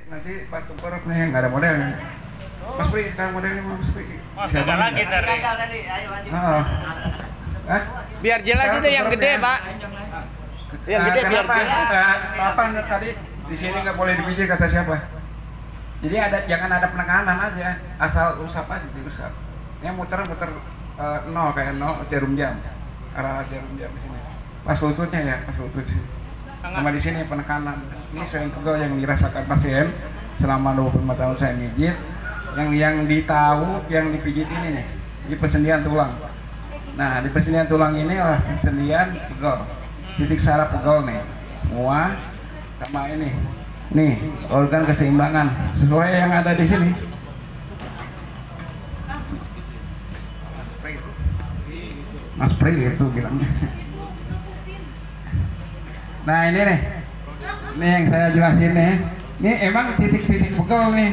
Nanti pas tumpur nih nggak ada modelnya. Mas Pri, sekarang modelnya Mas Pri. Siapa lagi tadi? Gagal tadi, ayo lanjut. Hah? Biar jelas itu yang gede, Pak. Yang gede biar jelas. Apa tadi di sini nggak boleh dipijit kata siapa? Jadi jangan ada penekanan aja, asal usap aja diusap. Ini muter-muter nol kayak nol jarum jam, arah jarum jam di sini. Pas lututnya ya, pas lutut sih. Sama di sini penekanan. Ini sering pegel yang dirasakan pasien selama 25 tahun saya mijit. Yang ditahu, yang dipijit ini nih, di persendian tulang. Nah, di persendian tulang ini lah persendian pegel, titik saraf pegel nih, semua sama ini. Nih, organ keseimbangan sesuai yang ada di sini. Mas Pri itu bilangnya. Nah ini nih, ini yang saya jelasin nih. Ini emang titik-titik pegel nih.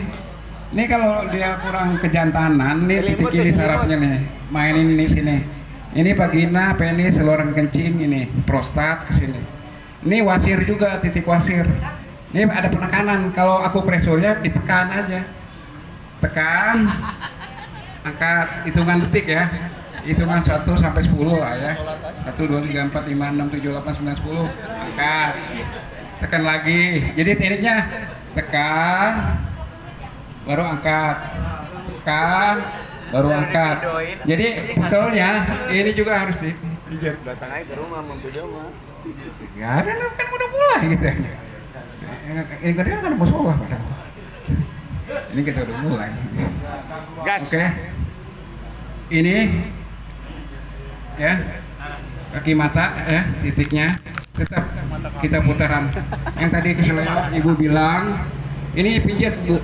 Ini kalau dia kurang kejantanan, nih titik ini sarafnya nih, mainin di sini. Ini vagina, penis, saluran kencing, ini prostat ke sini. Ini wasir juga, titik wasir. Ini ada penekanan. Kalau aku presurnya ditekan aja, tekan, angkat, hitungan detik ya. Hitungan 1 sampai 10 lah ya. 1, 2, 3, 4, 5, 6, 7, 8, 9, 10. Angkat. Tekan lagi. Jadi tekniknya tekan, baru angkat. Tekan, baru angkat. Jadi pegelnya ini juga harus dipijat. Datang aja ke rumah memvideo mah. Ya kan udah mulai gitu. Ini kan mau sekolah padahal. Ini kita udah mulai. Gas. Oke. Ini ya kaki mata ya titiknya tetap kita putaran. Yang tadi keselewat ibu bilang ini pijat bu,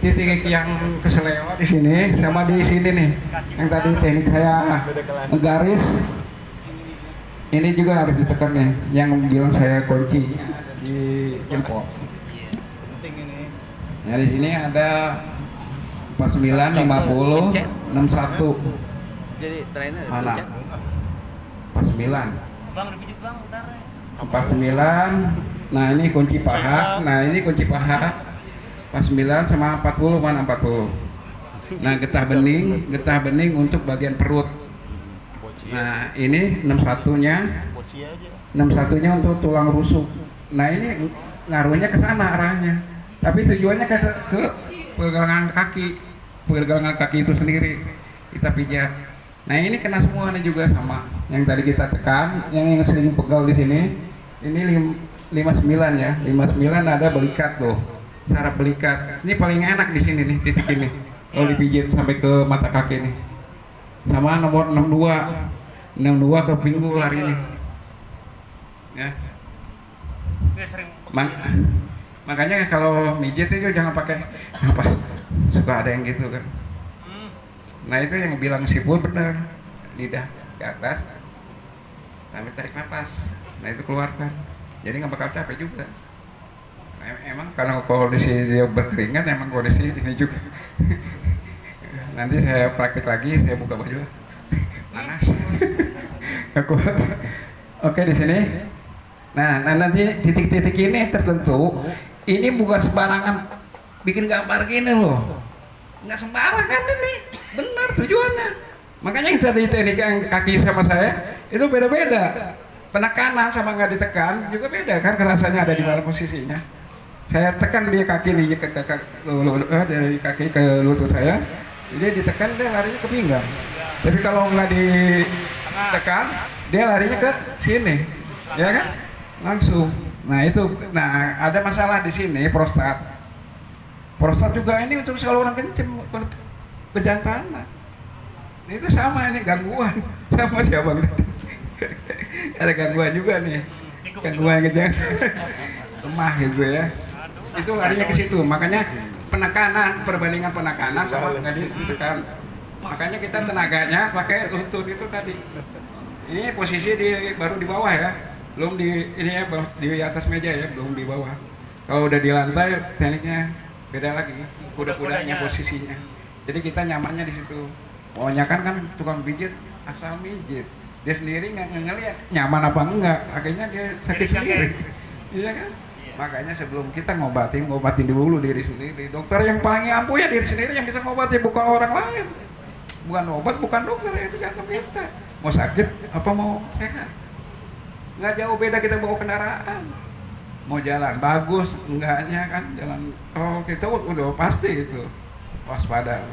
titik yang keselewat di sini sama di sini nih. Yang tadi teknik saya garis ini juga harus ditekan nih. Yang bilang saya kunci di jempol. Ya di sini ada 49, 50, 61. Jadi trainer Mana? pencet. 49. Bang, dipijit Bang, bentar. 49. Nah, ini kunci paha. Nah, ini kunci paha. 49 sama 40 mana 40. Nah, getah bening untuk bagian perut. Nah, ini 61-nya. 61-nya untuk tulang rusuk. Nah, ini ngaruhnya ke sana arahnya. Tapi tujuannya ke pergelangan kaki itu sendiri kita pijat. Nah ini kena semua nih juga sama yang tadi kita tekan, yang sering pegal di sini. Ini 59 ya, 59 ada belikat tuh, saraf belikat. Ini paling enak di sini nih titik ini. Kalau dipijit sampai ke mata kaki nih. Sama nomor 62 ke pinggul hari ini. Ya. Makanya kalau mijit itu jangan pakai apa, suka ada yang gitu kan. Nah itu yang bilang si Pur bener, lidah ke atas, sambil tarik nafas. Nah itu keluarkan, jadi nggak bakal capek juga. Nah, emang karena kondisi dia berkeringat, emang kondisi ini juga. Nanti saya praktik lagi, saya buka baju, panas. Oke di sini. Nah nanti titik-titik ini tertentu. Ini bukan sembarangan bikin gambar gini loh, nggak sembarangan ini, benar tujuannya. Makanya yang tadi teknik yang kaki sama saya itu beda-beda, penekanan sama nggak ditekan juga beda kan, rasanya ada di mana posisinya. Saya tekan dia kaki nih dari kaki ke lutut saya, dia ditekan dia larinya ke pinggang. Tapi kalau nggak ditekan dia larinya ke sini, ya kan, langsung. Nah itu, nah ada masalah di sini prostat. Prostat juga ini untuk saluran kencing, kejantanan. Itu sama ini gangguan, sama siapa? Ada gangguan juga nih, gangguan gitu ya, lemah gitu ya. Itu larinya ke situ. Makanya penekanan, perbandingan penekanan sama nggak ditekan. Makanya kita tenaganya pakai lutut itu tadi. Ini posisi baru di bawah ya. Belum di ini ya, di atas meja ya, belum di bawah. Kalau udah di lantai tekniknya beda lagi, kuda-kudanya posisinya. Jadi kita nyamannya di situ. Pokoknya kan tukang pijit asal mijit, dia sendiri nggak ngelihat nyaman apa enggak, akhirnya dia sakit sendiri, iya kan? Makanya sebelum kita ngobatin dulu diri sendiri. Dokter yang paling ampuh ya diri sendiri yang bisa ngobati, bukan orang lain. Bukan obat, bukan dokter, ya itu gantung kita. Mau sakit apa mau sehat? Nggak jauh beda kita bawa kendaraan. Mau jalan bagus, enggaknya kan jalan tol kita udah pasti itu waspada.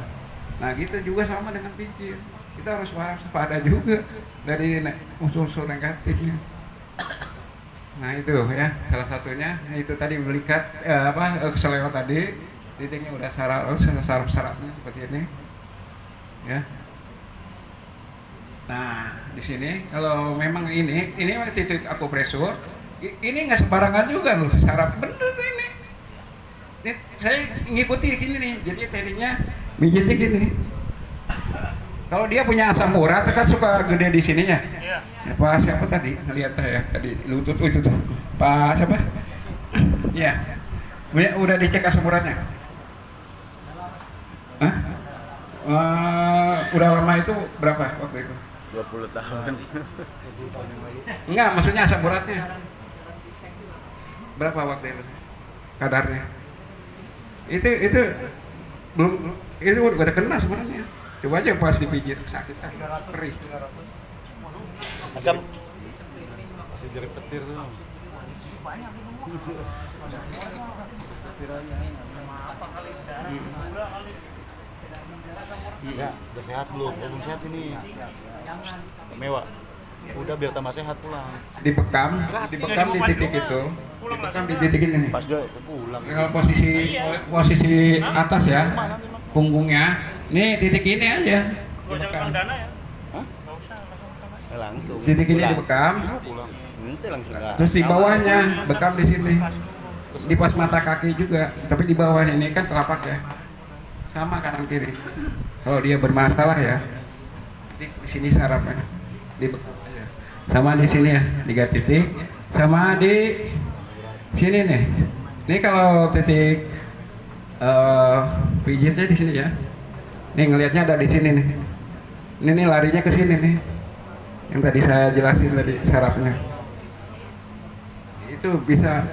Nah gitu juga sama dengan pijit. Kita harus waspada juga dari unsur-unsur negatifnya. Nah itu ya salah satunya. Nah, itu tadi melihat keseleo tadi, titiknya udah saraf-sarafnya seperti ini, ya. Nah di sini kalau memang ini titik akupresur, ini nggak sembarangan juga loh saraf, bener ini. Ini saya ngikuti gini nih, jadi tekniknya mijitnya gini. Kalau dia punya asam urat kan suka gede di sininya. Iya. Ya, Pak siapa tadi? Ngelihat saya tadi lutut itu tuh. Pak siapa? Iya. Udah dicek asam uratnya? Hah? Udah lama itu berapa waktu itu? 20 tahun. Enggak, maksudnya asam uratnya. Berapa waktu itu? Kadarnya? Itu belum, itu udah kena sebenarnya. Coba aja pas dipijit sakit kan, perih. Asam masih jerit petir tuh. Ya, udah sehat belum? Belum sehat ini. Mewah. Udah biar tambah sehat pulang. Dibekam di titik itu. Dibekam di titik ini nih. Pas dia pulang. Kalau posisi atas ya, punggungnya. Nih titik ini aja. Dibekam. Hah? Langsung. Titik ini dibekam. Pulang. Nanti langsung. Terus di bawahnya bekam di sini. Di pas mata kaki juga, tapi di bawah ini kan telapak ya. Sama kanan kiri. Kalau dia bermasalah ya, di sini sarafnya. Dibekam aja. Sama di sini ya, 3 titik. Sama di sini nih. Ini kalau titik pijitnya di sini ya. Nih ngelihatnya ada di sini nih. Ini larinya ke sini nih. Yang tadi saya jelasin tadi sarafnya. Itu bisa.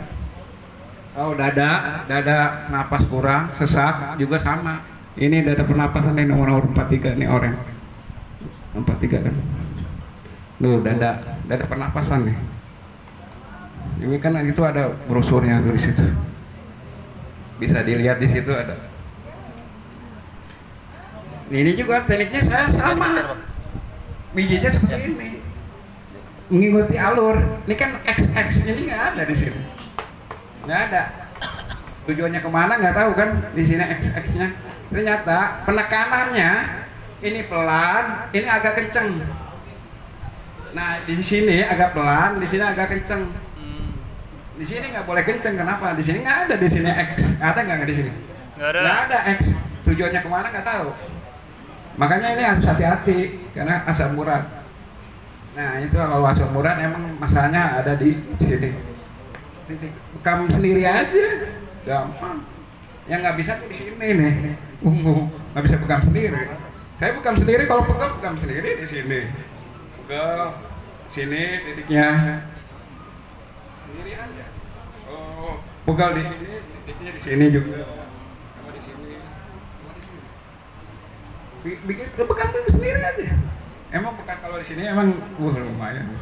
Oh dada napas kurang, sesak juga sama. Ini dada pernapasan ini nomor 43 nih orang. 43 kan. Loh dada pernapasan nih. Ini kan itu ada brosurnya tuh di situ. Bisa dilihat di situ ada. Ini juga tekniknya saya sama. Mijitnya seperti ini. Mengikuti alur. Ini kan XX, ini nggak ada di sini. Nggak ada. Tujuannya kemana nggak tahu kan. Di sini XX-nya. Ternyata penekanannya ini pelan, ini agak kenceng. Nah di sini agak pelan, di sini agak kenceng. Di sini nggak boleh kenceng. Kenapa? Di sini nggak ada. Di sini X. Ada nggak di sini? Nggak ada X. Tujuannya kemana nggak tahu. Makanya ini harus hati-hati karena asam urat. Nah itu kalau asam urat emang masalahnya ada di sini. Titik bekam sendiri aja, gampang. Yang nggak bisa di sini nih, nggak bisa bekam sendiri. Saya bekam sendiri, kalau bekam sendiri di sini. Pegel sini titiknya sendiri aja. Oh, pegal di sini, titiknya di sini juga. Sama di sini. Bikin bekam sendiri aja. Emang bekas kalau di sini emang lumayan.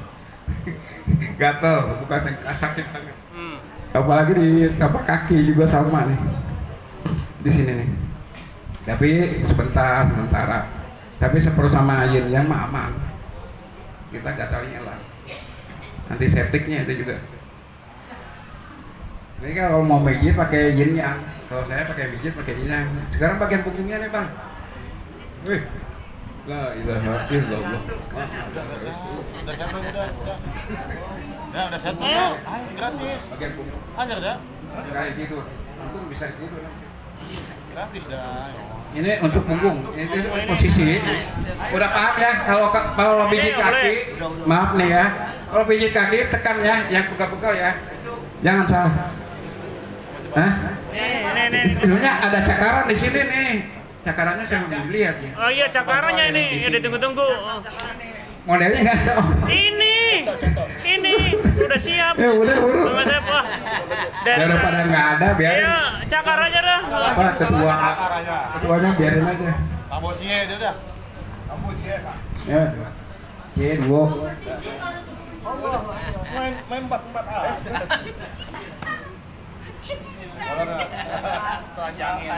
Gatel, bukan sakit banget. Apalagi di tapak kaki juga sama nih. Di sini nih. Tapi sementara. Tapi seperti sama airnya mah aman. Kita gatalnya lah. Nanti septiknya itu juga. Ini kalau mau mijit pakai yin-yang. Kalau saya pakai mijit pakai yin-yang. Sekarang bagian punggungnya nih, Bang. Wih. La ilaha illallah. Udah sehat belum? Udah. Ya, udah sehat belum? Ayo, gratis. Bagian punggung. Ajar dah. Kayak tidur. Punggung bisa tidur. Gratis dah. Ini untuk punggung. Ini posisi. Udah paham ya? Kalau pijit kaki, maaf nih ya. Kalau pijit kaki tekan ya, yang pegal-pegal ya. Jangan salah. Hah? Sebenarnya ada cakaran di sini nih. Cakarannya saya belum dilihat ya. Oh iya cakarannya ini, yang ditunggu-tunggu. Modelnya nggak tahu. Ini. Udah siap. Ya udah buru. Sama siapa? Daripada nggak ada biarin. Ayo, cakar aja dah. Apa ketuanya biarin aja. Kamu cie dia dah. Kamu cie Kak. Ya. Cie dua. Main 4-4 ah. Telanjangin.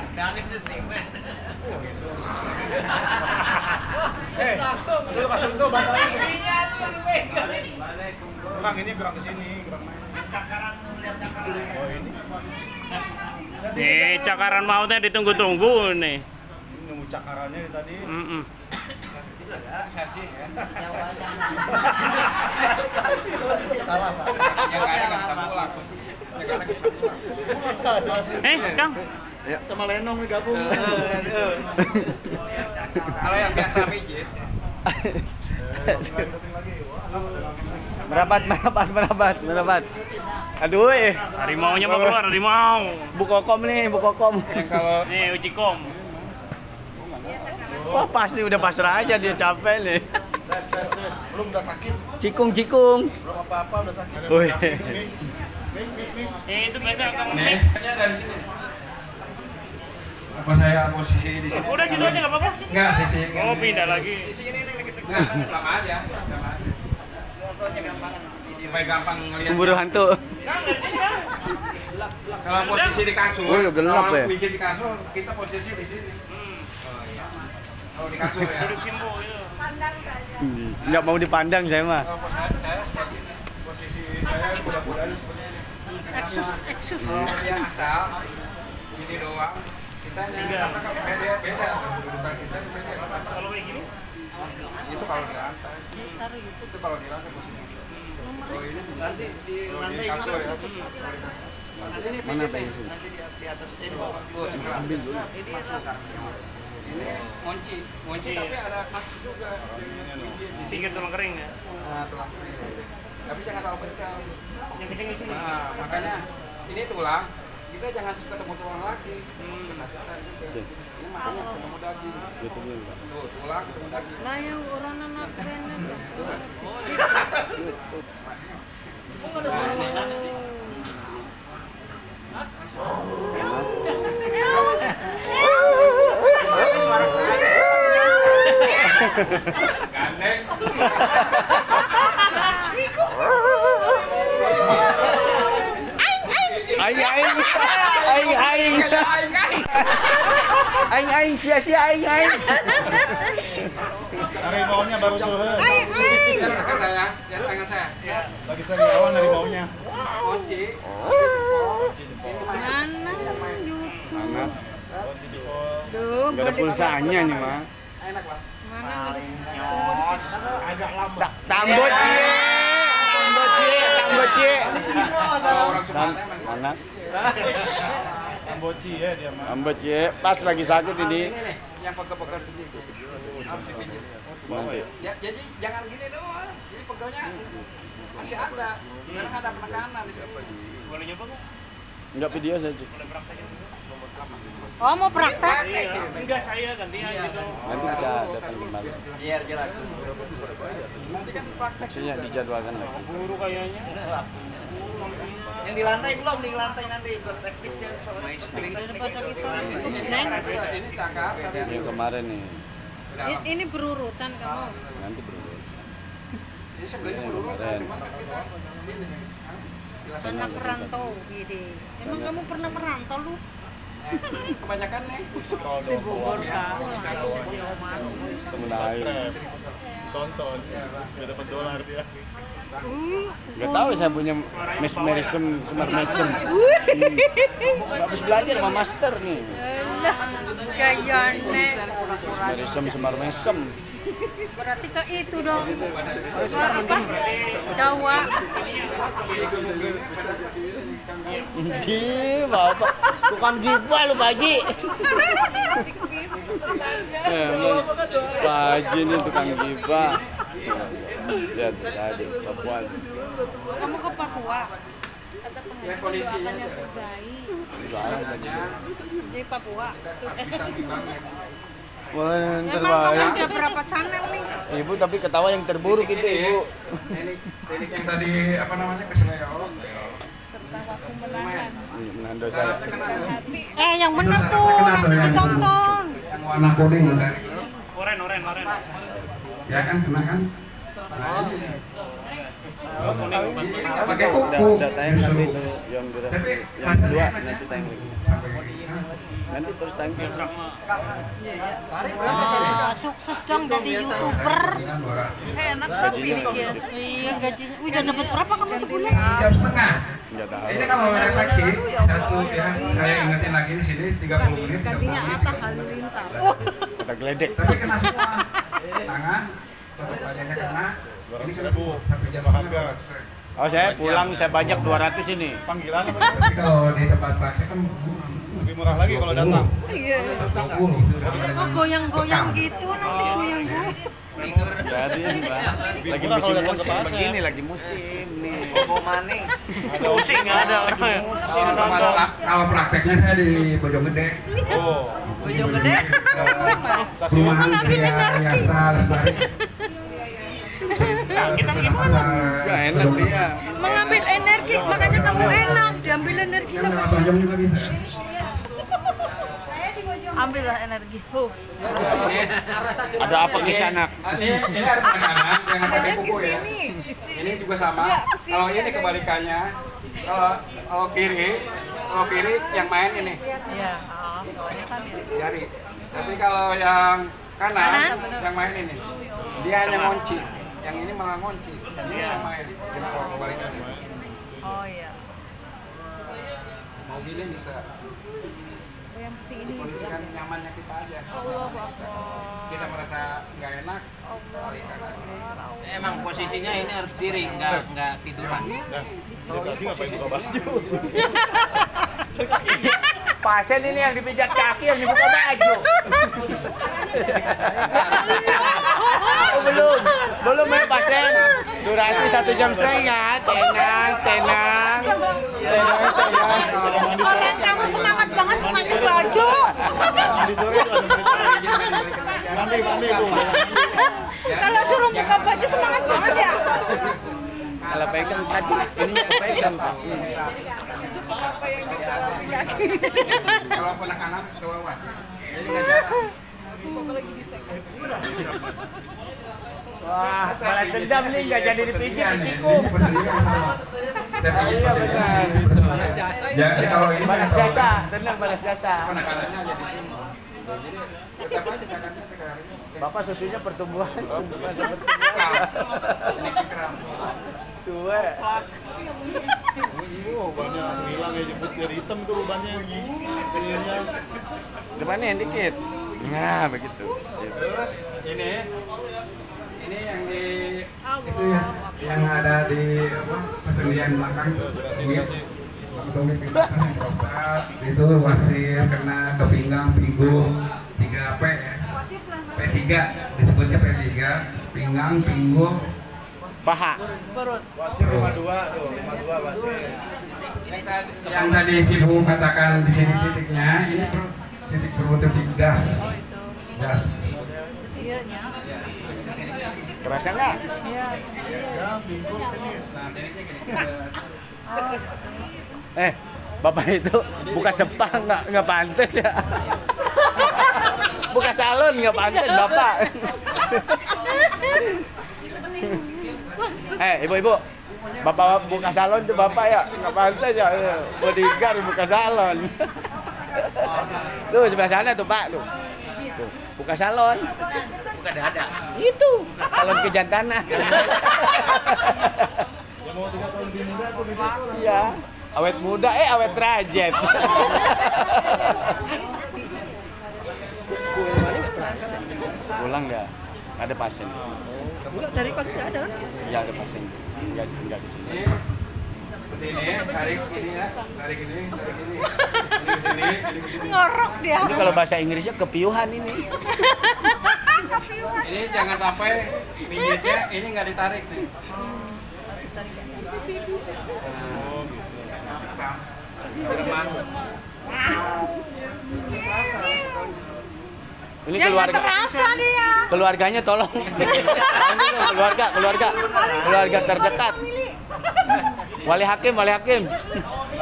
Langsung. Lu kasih itu bantalnya. Kurang ini kurang ke sini, kurang main. Oh ini. Nih, cakaran mautnya ditunggu-tunggu nih. Ini nunggu cakarannya tadi. Salah Pak. Yang kaya nggak bisa pulang. Kang. Ya. Sama Lenong nih gabung. Kalau yang biasa pijit. Merapat. Aduh, Harimaunya mau keluar, harimau. bukokom. Yang kalau Nih, ucikom. Wah, pasti udah pasrah aja dia capek nih. Belum udah sakit. Cikung. Belum apa-apa udah sakit. Wih. Itu biasa Kang. nih dari sini. Apa saya posisi di sini? Udah situ aja enggak apa-apa. Enggak sisi. Oh, pindah lagi. Sisi ini kita. Enggak, lama aja. Fotonya gampang. Supaya gampang ngelihat. Pemburu hantu. Kang, dari sini Kang. Kalau posisi di kasur, Oh, gelap kalau ya? pijit di kasur, kita posisi di sini. Oh iya. Kalau di kasur ya. Duduk simbo itu. Nggak mau dipandang saya mah. Kalau posisi saya mudah-mudahan eksus. Kalau dia asal ini doang, kita beda. Kedudukan kita beda. Kalau kayak gini, Itu kalau di lantai. Itu kalau di lantai posisinya. Oh ini nanti di lantai kasur ya. Mana pengen sini? Di atas ini. Ambil dulu. Ini kunci tapi ada maksud juga. singkir tulang kering ya. Nah, tulang kering. Tapi jangan terlalu kencang. Yang kenceng di sini. Nah, makanya ini tulang, kita jangan ketemu tulang lagi. Penasaran juga. Ini makanya ketemu daging. Tuh, tulang ketemu daging. Lah yang orang anak bener. Gandeng. Aing sia-sia aing. Harimaunya baru suhe. Lihat tangan saya, lihat tangan saya. Ya. Lagi sariawan harimaunya. Kunci. Mana YouTube? Mana? Duh, Nggak ada pulsanya nih mah. Enak lah. mana nggak ada? Agak lambat. Tambot cie. Kalau orang Sumatera memang Mana? Kamboci ya dia mah. Tambot cie. Pas lagi sakit ini. ini nih, yang pegel-pegel begini. Harus dipijit. Bawa ya. Ya, jadi jangan gini doang. Jadi pegelnya masih ada. Karena ada penekanan di situ. Boleh nyoba nggak? Enggak video saja. Boleh praktekin dulu. Oh mau praktek? Iya, enggak saya gantian gitu. Nanti bisa datang kembali. Biar jelas. Nanti kan praktek. Maksudnya dijadwalkan lagi. Buru kayaknya. Yang di lantai belum, di lantai nanti buat praktik ya soalnya. Daripada kita Ini ini cakap. Yang kemarin nih. ini berurutan kamu. Nanti berubah. Ini sebenarnya berurutan, cuma kan kita ini. Anak perantau gini. Emang kamu pernah merantau lu? Kebanyakan nih. Di Bogor tahu. Temen lain. Tonton. Udah dapat dolar dia. Enggak tahu saya punya mesmerism, semar mesem. Habis belajar sama master nih. Lah, kayaknya. Mesmerism, semar mesem. Berarti ke itu dong. Apa? Jawa. Di, bapak. Bukan gibah lu, Pak Haji. Pak Haji ini tukang gibah. Lihat tadi, Papua. Kamu ke Papua? Kata Ya kondisinya yang terbaik. Salah tadi. Di Papua. bisa gimana. Wah, Emang kamu terbayang. udah berapa channel nih? Ibu tapi ketawa yang terburuk itu Ibu. Teknik yang tadi apa namanya keseleo. Menahan dosa ya. Yang bener tuh, nanti ditonton. Yang warna kuning udah. Oren. Ya kan, kena kan? Ini nggak pakai kuku. Udah tayang nanti itu yang durasi yang kedua nanti tayang lagi. Nanti terus tayang. Sukses dong jadi YouTuber. Enak tapi Gajinya Iya gajinya. Udah dapat berapa kamu sebulan? 3,5. Enggak tahu. Ini kalau refleksi satu ya, saya ingetin lagi di sini 30 menit. 30 gantinya menit. Atta Halilintar. Kata geledek. Tapi kena semua. Tangan, tutup wajahnya kena. Ini 200.000 sampai jam harga. Oh, saya pulang saya bajak 200 ini. Panggilan apa? Tapi kalau di tempat praktek kan Lebih murah lagi kalau datang. Iya. 20. Oh goyang-goyang gitu, nanti goyang-goyang. Jadi, Mbak. Lagi murah kalau musim datang ke musim pasar. begini lagi musim nih. Bobo maning. Pusing nggak ada lagi musim nonton. Kalau prakteknya saya di Bojonggede. Oh. Bojonggede. Rumah Gria Yasa Lestari. Gak enak dia. Mengambil energi, makanya kamu enak. Diambil energi Kan sama 8 jam juga bisa. Ambillah energi. Ada apa di sana? Ini ada penekanan yang pakai kuku ya. Ini juga sama. Kalau ini kebalikannya. Kalau kiri yang main ini Iya, soalnya kan ya. jari. Tapi kalau yang kanan yang main ini. Dia hanya ngunci. Yang ini malah ngunci. Ini yang main. Kalau kebalikannya. Oh iya. Mau gini bisa. Yang putih ini. Kondisikan nyamannya kita aja. Allah Akbar. Kita merasa nggak enak, balikan aja. Emang posisinya ini harus diri, nggak tiduran. Jadi tadi ngapain buka baju? Pasien ini yang dipijat kaki yang dibuka baju. Oh, belum ya pasien. Durasi 1,5 jam. Tenang. orang kamu semangat banget bukanya baju. Mandi sore itu ada mandi sore. Mandi itu. Kalau suruh buka baju semangat banget ya. Salah pegang tadi. Ini kepegang pas. Kalau anak-anak ke bawah. Jadi nggak jarang. Wah, balas dendam nih nggak jadi dipijit di Ini Cikung. pesannya sama. Saya pijit Iya, pesannya. benar. Jadi kalau ini Balas jasa, tenang balas jasa. Penekanannya aja di sini. Jadi tetap aja cakapnya sekarang. Bapak susunya pertumbuhan. Sedikit kram. Suwe. Oh, banyak hilang ya jemput dari hitam tuh ubannya. Kayaknya. Depannya yang dikit. Nah, begitu. Terus ini yang di itu ya, yang ada di apa persendian belakang tuh. Tumit di belakang prostat, itu wasir kena ke pinggang, pinggul, 3P ya. P3 disebutnya P3, pinggang, pinggul, Paha. Wasir 52 tuh, 52 wasir. yang tadi si Bu katakan di sini titiknya, ini titik berbentuk gas. Gas. Iya, nya. Kerasa nggak? Iya. Bapak itu buka spa nggak pantas ya. Buka salon nggak pantas Bapak. Ibu-ibu, Bapak buka salon tuh Bapak ya nggak pantas ya. Bodyguard buka salon. Tuh sebelah sana tuh Pak tuh. Tuh, buka salon. Bukan dada. Itu salon kejantanan. Yang mau 3 tahun lebih muda tuh bisa. Iya. Awet muda, awet rajet. Pulang dah. Ada pasien. Enggak, dari pagi enggak ada kan? Iya ada pasien. Enggak di sini. Seperti ini, tarik ini ya, tarik ini, tarik ini. Ini ke sini, ini ke sini. Ngorok dia. Ini kalau bahasa Inggrisnya kepiuhan ini. Ini jangan sampai pijitnya ini nggak ditarik nih. Ini Ya nggak keluarga. terasa dia. Keluarganya tolong. Keluarga terdekat. Wali hakim.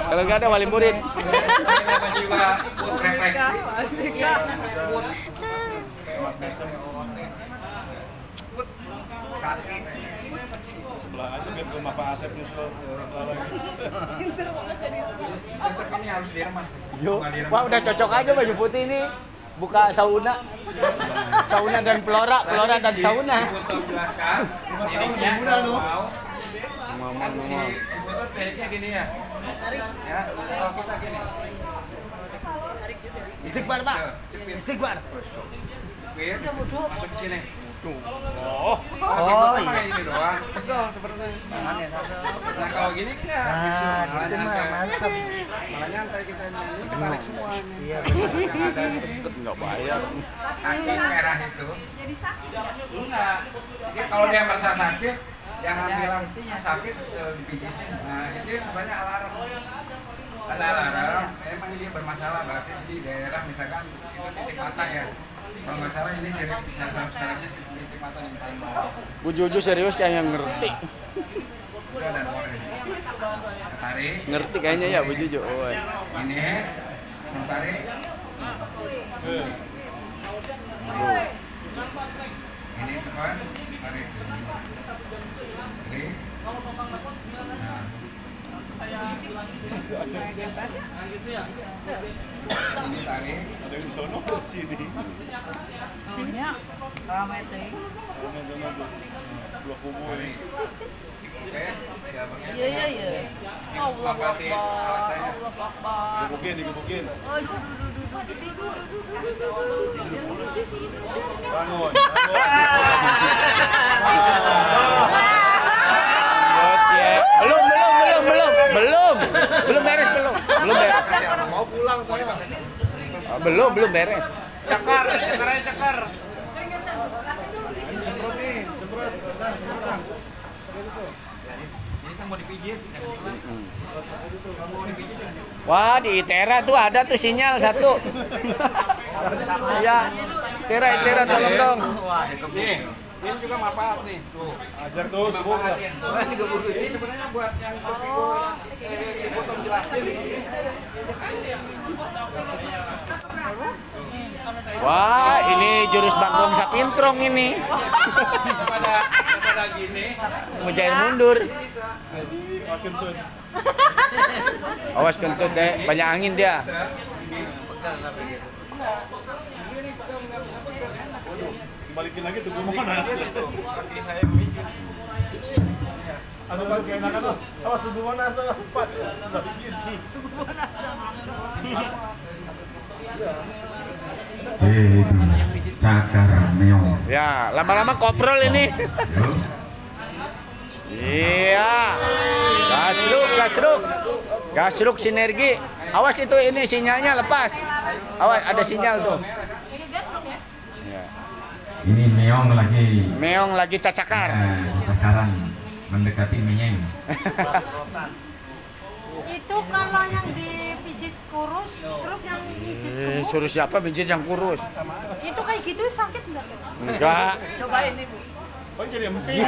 Kalau nggak ada wali murid. Sebelah aja biar ke rumah Pak Asep nyusul. Tetap ini harus diremas. Yuk, wah udah cocok aja baju putih ini. Buka sauna dan pelora dan sauna. Jelaskan. Ininya mau. Kan si foto tehnya gini ya. Ya, kalau kita gini. Istighfar, Pak. Istighfar. Wir, masuk ke sini. Oh, Pakai ini doang. Betul seperti. Nah kalau gini enggak. Gitu mantap. Malah nyantai kita ini balik semua. Iya. Enggak bayar. Kaki merah itu. Jadi sakit enggak? Jadi kalau dia merasa sakit, jangan bilang sakit dipijitin. Nah itu sebenarnya alarm. Ada alarm. Emang dia bermasalah berarti di daerah misalkan itu titik mata ya. Kalau nggak salah ini sarafnya titik mata di misalnya. Bu Juju serius kayak yang ngerti. Itu ada nomornya. Tarik. Ngerti kayaknya ya Bu Juju. Oh. Ini tarik. Ini tekan tarik. Oke. Nah. Ini tarik. ada yang di sono sini. Maunya ramai teh. Blok umum. Tarik. Oke, siapanya. Iya. Allah Lompatin alat saya. Akbar. Digebukin. Aduh. Bangun. Belum beres. Mau pulang saya. Belum beres. Cakar. Semprot nih, semprot. Ini kan mau dipijit. Mau dipijit. Wah, di Itera tuh ada tuh sinyal satu. Ya. Itera tolong dong. Nih, ini juga manfaat nih. Tuh. Ajar terus, Bu. Manfaatin. Tuh. Ini sebenarnya buat yang si botol jelasin di sini. Wah, ini jurus Bagong Sapintrong ini. Daripada gini. Mujair mundur. Kentut. Awas kentut deh, banyak angin dia. Dibalikin lagi tuh gua mana? Kaki saya memijit. Aduh, Pak, keenakan tuh. Awas tubuh mana asal Pak. Balikin. Cakar meong. Ya, lama-lama koprol ini. Iya. Gasruk sinergi. Awas itu ini sinyalnya lepas. Awas ada sinyal tuh. Ya. Ini Meong lagi cacakar. cakaran mendekati menyeng. Itu kalau yang dipijit kurus, terus yang pijit gemuk, Suruh siapa pijit yang kurus? itu kayak gitu sakit nggak tuh? Enggak. Cobain nih, Bu. Oh, jadi emping.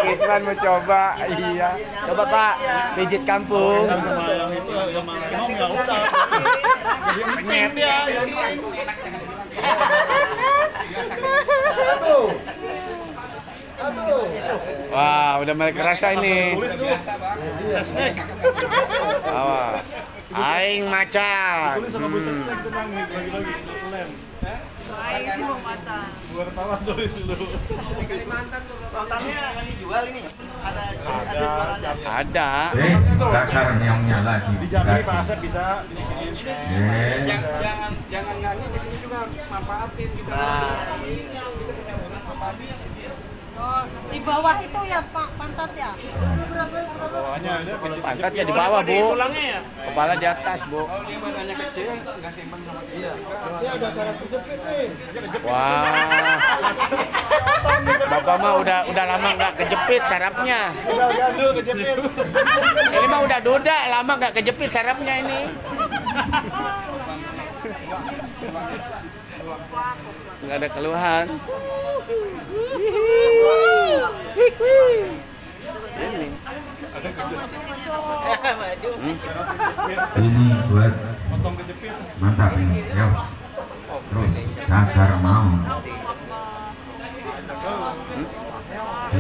Kisman mau coba. Iya. Coba Pak, pijit kampung. Sama yang itu yang emang ya udah. Jadi emping dia. Wah, udah mulai kerasa ini. Tulis tuh. Sesnek. Awas. Aing macan. Tulis sama Bu Sesnek tenang nih lagi-lagi tulen. Aing sih mau macan. Gua ketawa tulis dulu. Di Kalimantan tuh rotannya akan dijual ini. Ada Ada. Cakar meongnya lagi. Di Jambi Pak Asep bisa dibikinin. Jangan nyanyi, ini juga manfaatin gitu. Oh, di bawah itu ya Pak pantat ya? Bawahnya ada kejepit. Pantatnya di bawah, Bu. Tulangnya ya. Kepala di atas, Bu. Kalau dia badannya kecil, nggak simpan sama dia. Dia ada syarat kejepit nih. Wah. Bapak mah udah lama nggak kejepit sarafnya. Tinggal gandul kejepit. Ini mah udah duda, lama nggak kejepit sarafnya ini. Nggak ada keluhan. Ini. Ini buat mantap ini. Yo. Terus cakar mau.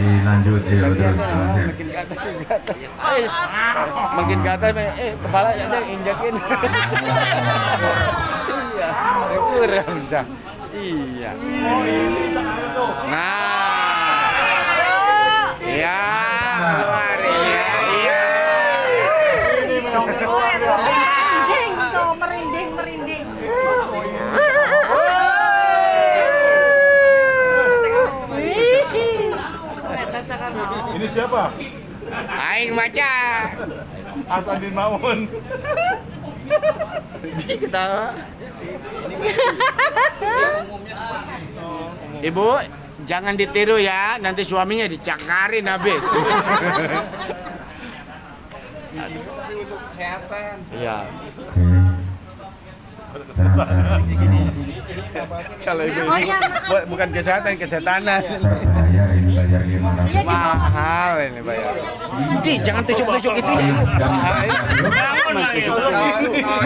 Lanjut ya terus. Makin ke atas, makin ke atas, kepala ada injakin. Iya, kurang bisa. Iya. Nah, iya, keluar ini ya. Iya. Merinding tuh, merinding. Ini siapa? Aing maca. Hasanuddin Ma'mun. Ketawa. Ibu, jangan ditiru ya, nanti suaminya dicakarin habis. Kesehatan. Iya. Kalau ibu ini bukan kesehatan, kesetanan. Bayar ini bayar 500. Mahal ini bayar. Di, jangan tusuk-tusuk itu ya.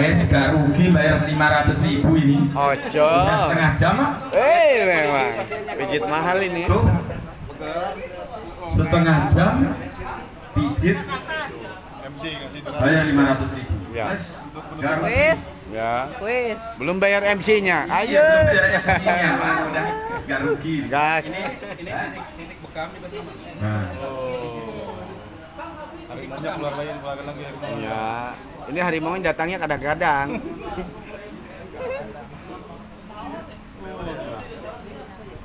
Gak rugi bayar 500.000 ini. Ojo. Udah setengah jam ah. Memang pijit mahal ini. Tuh. Setengah jam pijit MC kasih bayar 500.000. Ya. Gak rugi. Wis, Ya. wis. Belum bayar MC-nya. Ayo. Bayar MC-nya Pak. Udah gak rugi. Gas. Nah. harimaunya keluar lagi. Ya. Ini harimau datangnya kadang-kadang.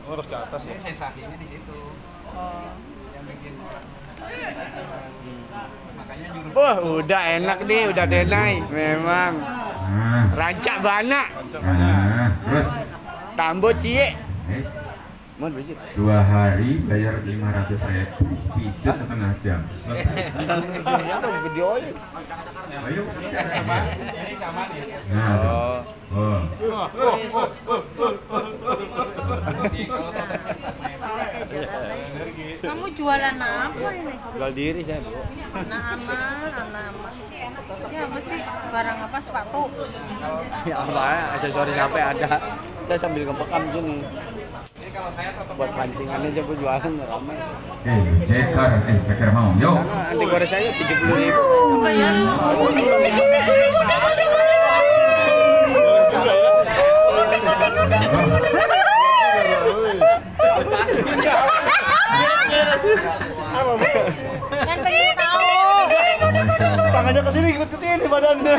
Oh, harus ke atas ya. Sensasinya di situ. Yang bikin makanya juru. Wah, udah enak nih, udah denai. Memang. Rancak bana. Terus Tambo cie. guys, Mohon pijit. 2 hari bayar 500.000 pijat setengah jam. Selesai. Videoin. Ayo. Nah, Oh. Kamu jualan apa ini? Jual diri saya, Bu. Anak-anak. Ya apa sih? Barang apa? Sepatu? Ya apa, aksesoris sampai ada. Saya sambil ngepekam sini. Buat pancingan aja Bu jualan ramai. ceker mau. Yuk. Sana anti gores saya 70.000. Apa ya? Kan pengen tahu. Tangannya ke sini, ikut ke sini badannya.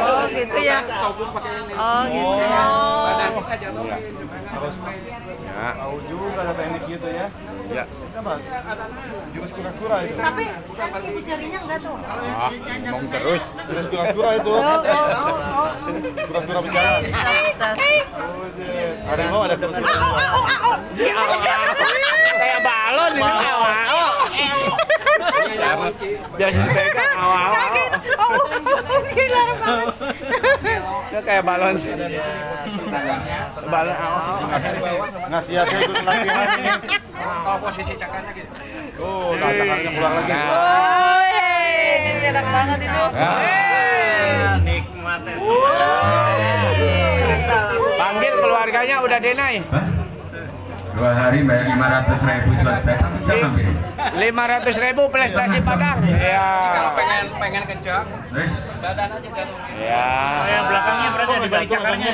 Oh gitu ya. Oh gitu. Ya. Tahu juga ada teknik gitu ya. Ya. Apa? Jurus kura-kura itu. Tapi kan ibu jarinya enggak tuh. Ah, ngomong terus. Jurus kura-kura itu. Kura-kura berjalan. Oh, shit. Harimau ada kura-kura. Kayak balon ini. Biasa dipegang awal. Gila banget. Dia kayak balon sih. Balon awal. Ngasih hasil ikut latihan ini. Kalau posisi cakarnya gitu. Oh, nah cakarnya keluar lagi. Oh, ini enak banget itu. Nikmatin. Panggil keluarganya udah denai. 2 hari bayar 500.000 selesai 1 jam ambil. 500.000 prestasi Padang. Ya. Pengen kencang. Guys, Badan aja jatuh. Ya. Yang belakangnya berarti ada balik cakarnya.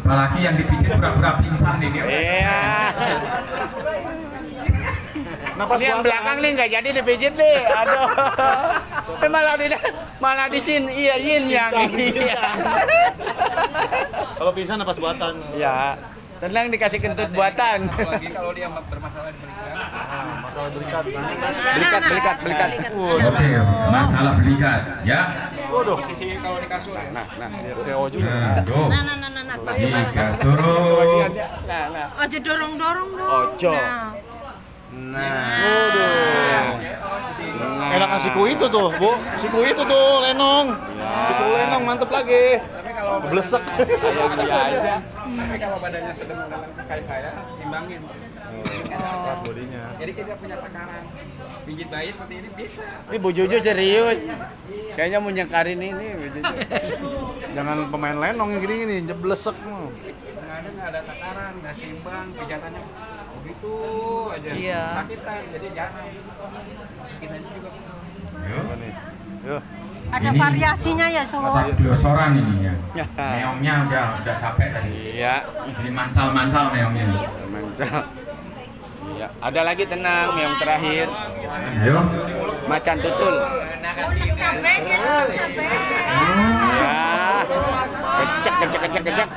apalagi yang dipijit pura-pura pingsan ini. Iya. Napas Ini yang belakang nih nggak jadi dipijit nih. Aduh. Malah di sini iya yin yang iya. Kalau pingsan napas buatan. Ya. Tenang dikasih kentut buatan. Apalagi kalau dia bermasalah di berikan. Masalah berikat. Belikat. Oke, masalah berikat ya. Waduh. Posisi kalau di kasur ya. Nah. Biar CO juga. Nah, tuh. Nah. Di kasur. Nah. Aja dorong-dorong dong. Ojo. Nah. Nah. Enakan siku itu tuh, Bu. Siku itu tuh, lenong. Siku lenong mantep lagi. Tapi kalau Blesek. aja. tapi kalau badannya sedang kayak saya, imbangin. Pas bodinya. Jadi kita punya tekanan. Pijit bayi seperti ini bisa. Ini Bu Jojo serius. Kayaknya mau nyengkarin ini Bu Jojo. Jangan pemain lenong yang gini-gini, jeblesek. Nggak ada takaran, nggak seimbang, pijatannya begitu aja. Iya. Sakitan, jadi jarang. Kita juga. Apa nih? Yuk. Ada variasinya ya semua. Masak glosoran ini ya. Meongnya udah capek tadi. Iya. Ini mancal-mancal meongnya. Mancal. Iya. Ada lagi tenang yang terakhir. Ayo. Macan tutul. Ya. Kecek.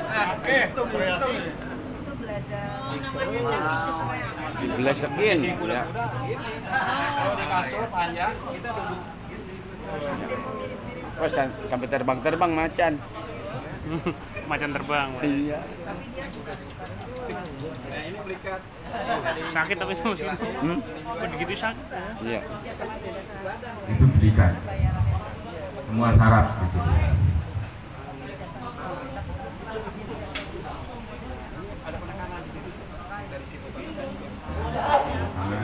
Dibelesekin. Ya. Kalau di kasur panjang, kita duduk. Oh, sampai terbang macan. Macan terbang. Iya. Nah, ini belikat. Sakit tapi itu mesin. Begitu sakit. Iya. Itu belikan. Semua syarat di situ.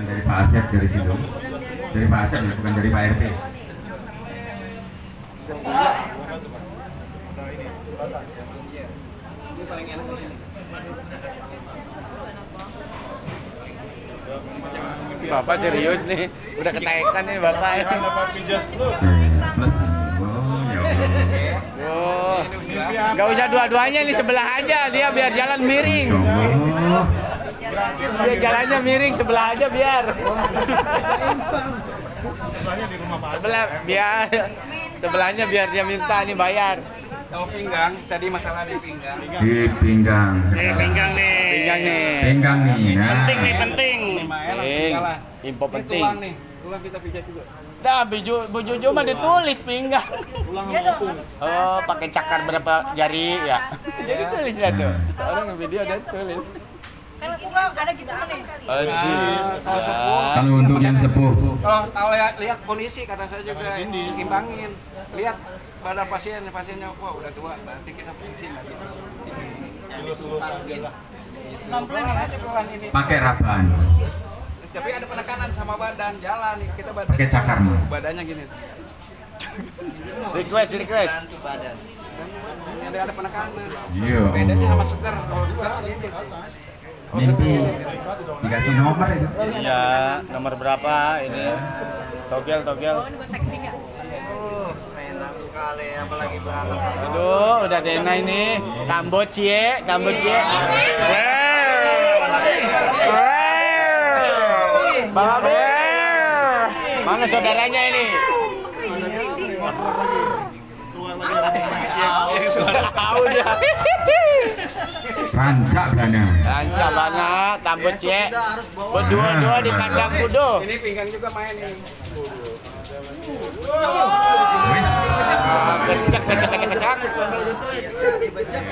Dari Pak Asep dari situ. Dari Pak Asep bukan dari Pak RT. Ini paling enak ini. Bapak serius nih. Udah ketekan nih Bapak ya. Dapat pijas flut. Plus. Oh ya Allah. Oh. Gak usah dua-duanya nih, sebelah aja dia biar jalan miring. Oh. Dia jalannya miring, sebelah aja biar. Sebelahnya di rumah Pak Asep. Sebelahnya biar dia minta nih bayar. Kalau pinggang, tadi masalah di pinggang. Di pinggang. Nih pinggang nih. Pinggang nih. Pinggang nih. Nah. Penting nih, penting. Penting. Info penting. Tulang nih, tulang kita pijat juga. Dah, Bu Jojo mah ditulis pinggang. Pulang ngopung. Oh, pakai cakar berapa jari ya? Jadi tulis dah tuh. Orang video udah tulis. Kalau bunga ada gitu nih. Kalau untuk yang sepuh. Kalau lihat kondisi kata saya juga imbangin. Lihat pada pasiennya wah udah tua, berarti kita pusing lagi. Lulus aja lah. Pelan aja pelan ini. Pakai raban. Tapi ada penekanan sama badan jalan nih kita badan. Pakai cakar mah. Badannya gini. Request. Ini ada penekanan. Iya. Bedanya sama seger. Kalau seger gini. Mimpi dikasih nomor itu. Iya, nomor berapa ini? Togel. Buat seksi nggak? Enak sekali, apalagi beranak. Aduh, udah Dena ini. Kambocie. Bang Abe. Mana saudaranya ini? Tahu dia. Rancak belanya. Rancak banget, Kambocie. Berdua-dua di kandang kudu. Ini pinggang juga main nih. Wis. Becek.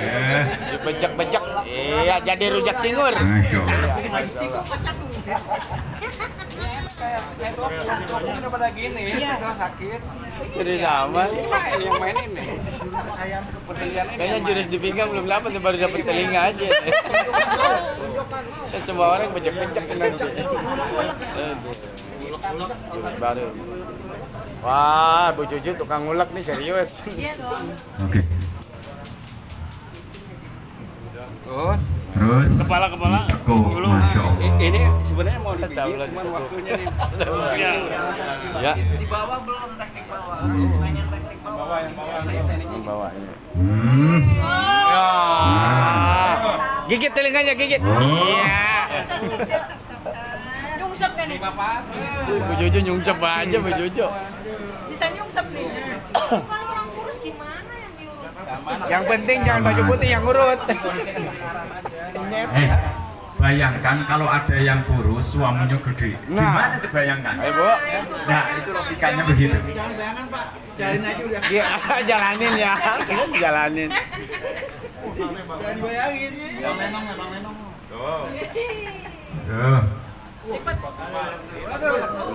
Eh, Dibejek. Iya, jadi rujak singur. Masya Allah. Udah pada gini, udah sakit. Jadi sama. Main yang mainin nih. Pertelian ini. Kayaknya jurus di pinggang belum dapat, baru dapat telinga aja. Semua orang bejek-bejek nanti. Jurus baru. Wah, Bu Jojo tukang ngulek nih serius. Iya dong. Oke. Terus. Kepala. Tekuk. Masya Allah. Ini sebenarnya mau dipijit, cuman waktunya nih. Ya. Di bawah belum teknik bawah. Pengen teknik bawah. Bawa ini. Ya. Gigit telinganya, gigit. Oh. Iya. Nyungsep kan nih? Bapak. Bu Jojo nyungsep aja, Bu Jojo. Bisa nyungsep nih. Kalau orang kurus gimana yang diurut? Yang penting jangan baju putih yang urut. Bayangkan kalau ada yang kurus, suaminya gede. Nah. Gimana tuh bayangkan? Ayo, Bu. Nah, itu logikanya begitu. Jalin aja udah. Iya, jalanin ya. Jalanin. Jangan dibayangin. Bang Lenong. Tuh.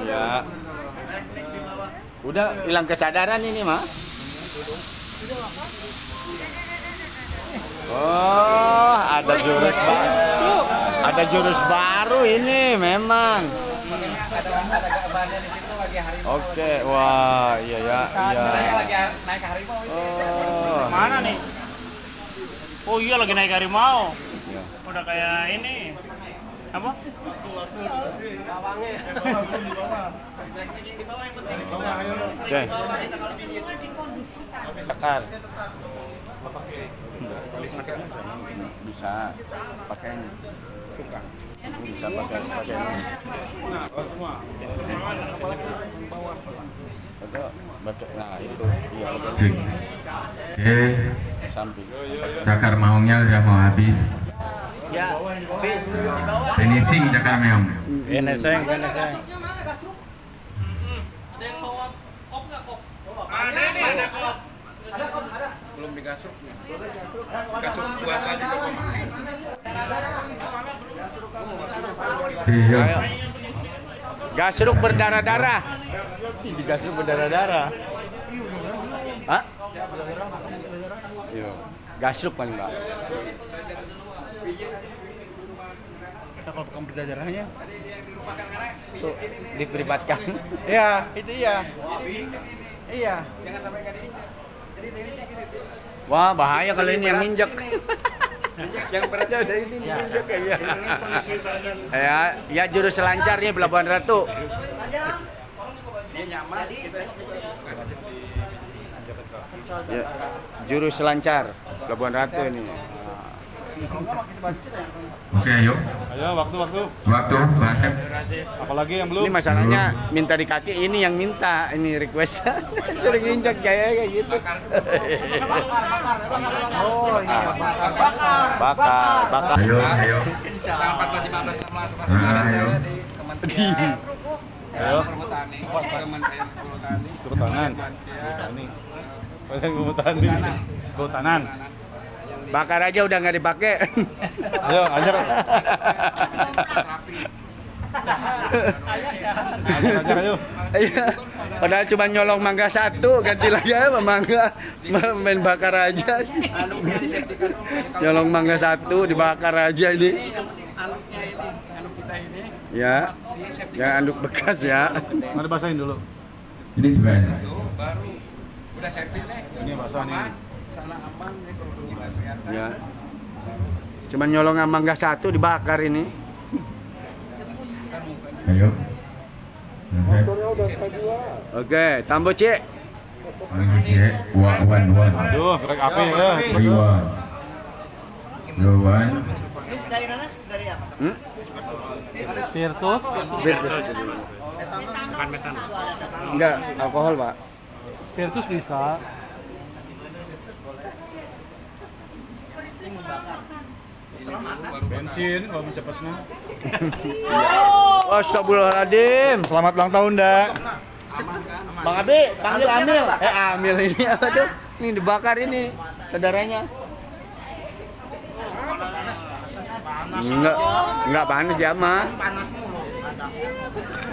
Ya. Udah hilang kesadaran ini mah. Oh, ada jurus baru. Ada jurus baru ini memang. Ada bahannya di situ lagi harimau. Oke, wah, iya ya, iya. Lagi naik harimau ini. Oh. Mana nih? Oh iya lagi naik harimau. Iya. Udah kayak ini. Apa? Teknik yang di bawah yang penting. Oke. Kita kalau video. Sakar. Bisa pakai ini. Bisa pakai ini. Betul. Nah, itu. Iya, betul. Cek. Oke, Samping. cakar maungnya udah mau habis. Ya, bis. Di bawah. Finishing cakar meong. Eneseng. Ada yang bawa kop nggak kop? Ada nih. Ada kop. Ada kop, ada. Belum digasuk. Gasuk puasa juga pemain. Oke, yuk. Ayo. Gasruk berdarah-darah. Digasruk berdarah-darah. Hah? Iya. Gasruk paling enggak. Kita kalau bukan berdarahnya. Tuh, diperlibatkan. Iya, itu iya. Iya. Jangan sampai nggak diinjak. Jadi tekniknya gitu. Wah, bahaya kalau ini yang injek. Yang berat Ya udah ini injek ya. Ya jurus selancarnya Pelabuhan Ratu. dia nyaman kita Ya, jurus selancar Pelabuhan Ratu ini. Oke, ayo. Ayo, waktu. Waktu, Pak Asep. Apalagi yang belum? Ini masalahnya minta di kaki, ini yang minta, ini request. Sering injek kayak gitu. Oh, iya. Bakar. Ayo, ayo. tanggal 14 15 16 Ayo. di Kementerian Ayo. Perhutani Kementerian Perhutani Kehutanan. Kehutani. Kehutanan. Kehutanan. Bakar aja udah nggak dipakai. Ayo, ajar. Ajar, ayo. Iya. Padahal cuma nyolong mangga satu, ganti lagi aja sama mangga, main bakar aja. Nyolong mangga satu, dibakar aja ini. anduknya ini anduk kita ini Ya, yang anduk bekas ya. Mari basahin dulu. Ini juga enak. baru udah safety nih Ini basah nih. sana aman nih kalau kita kesehatan Ya. Cuma nyolong mangga satu dibakar ini. Ayo. Asep. Oke, tambo cek. Cek. Wan. Aduh, gerak api ya. Iwan. Yowan. Ini dari mana? Dari apa? Spiritus. Enggak, alkohol, Pak. Spiritus bisa. Bensin kalau mencepatnya. Astagfirullahaladzim. Selamat ulang tahun, Dak. Bang Abi, panggil Amil. Amil ini apa tuh? Ini dibakar ini, saudaranya. Enggak panas dia mah.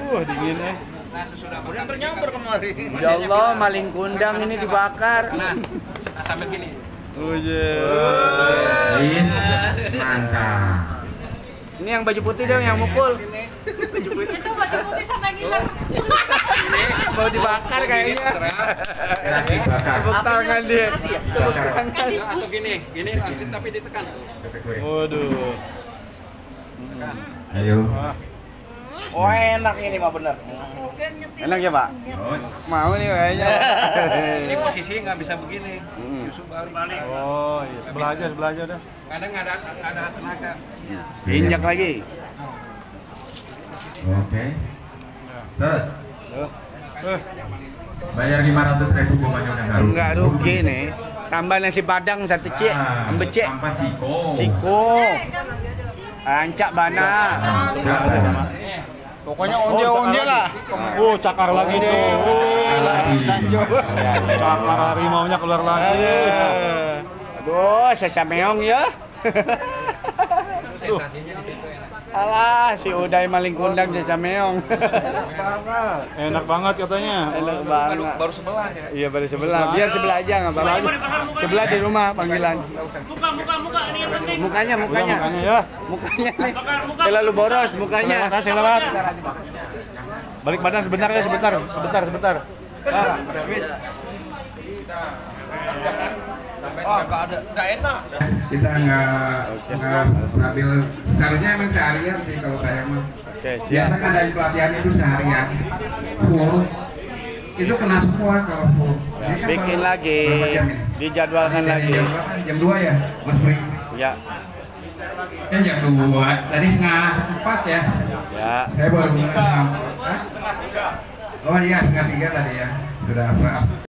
Dingin ya. nah sesudah kemudian ternyamper kemari Ya Allah, maling kundang ini dibakar. nah sambil gini Is. Mantap. Ini yang baju putih dong yang mukul. Itu baju putih sampai ngiler. Mau dibakar kayaknya. Lagi bakar. Tepuk tangan dia. Tepuk tangan. atau gini langsung tapi ditekan Waduh. Ayo. Oh enak ini mah bener. Enak ya, Pak? Mau nih kayaknya. ini posisi nggak bisa begini justru balik Oh, iya. Sebelah aja udah. kadang nggak ada tenaga Injak lagi. Oke. Set. Eh, Bayar 500.000 gomanya udah nggak rugi. Enggak rugi nih. Tambah nasi padang satu cek, ambek cek. Sampai siko. Siko. Ancak bana. pokoknya onje lah. Cakar lagi tuh. Cakar harimaunya keluar lagi. Aduh, sesameong ya. sensasinya di situ enak Alah, si Uday maling kundang si Cameong. Enak banget katanya. Enak banget. Baru sebelah ya. Iya, baru sebelah. Biar sebelah aja nggak apa-apa. Sebelah di rumah panggilan. Muka ini yang penting. Mukanya. Makanya ya. Mukanya nih. Terlalu boros mukanya. Saya lewat. Balik badan sebentar ya, sebentar. Ah, Nggak enak. Kita nggak ngambil, seharusnya emang seharian sih kalau saya mah. Oke, siap. Biasa kan dari pelatihan itu seharian full, itu kena semua kalau full. Ini kan Bikin baru- lagi, berapa jam nih? dijadwalkan Tadi lagi. Jam berapa? Jam 2 ya, Mas Pri? Ya, Jam 2. Tadi setengah 4 ya. ya. Saya baru mulai. Hah? Oh iya, setengah 3 tadi ya. Sudah apa?